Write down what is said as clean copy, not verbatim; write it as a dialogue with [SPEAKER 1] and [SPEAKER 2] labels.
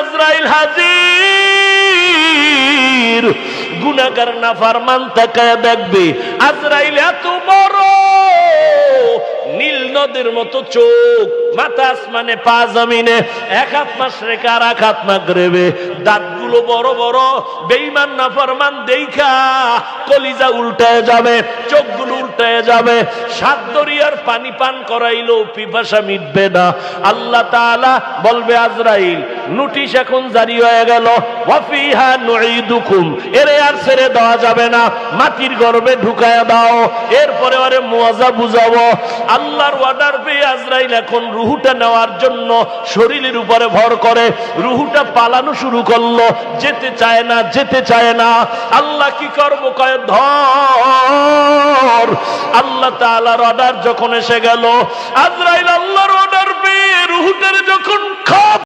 [SPEAKER 1] আজরাইল হাজির। গুনাহগার নাফরমান তাকায় দেখবে আজরাইল এত বড়, নীল নদের মতো চোখ, মাথা আসমানে পা জমিনে, এক হাত মাশরিকে আর এক হাত মাগরিবে, দাঁতগুলো বড় বড়। বেঈমান নাফরমান দেইখা কলিজা উল্টায় যাবে, চোখগুলো উল্টায় যাবে। সাত দরিয়ার পানি পান করাইলো পিপাসা মিটবে না। আল্লাহ তাআলা বলবে আজরাইল নোটিশ এখন জারি হয়ে গেল, ওয়াফিহা নুঈদুকুম, এরে আর ছেড়ে দেওয়া যাবে না, মাটির গর্ভে ঢুকায়া দাও। এরপরে ওরে মুআযা বুঝাবো। আল্লাহর অর্ডার পেয়ে আজরাইল এখন রুহুটা নেওয়ার জন্য শরীরের উপরে ভর করে, রুহুটা পালানো শুরু করলো, যেতে চায় না, যেতে চায় না। আল্লাহ কি করবো, কয় ধর। আল্লাহ তাআলার অর্ডার যখন এসে গেল, আজরাইল আল্লাহর অর্ডার পেয়ে রুহুটারে যখন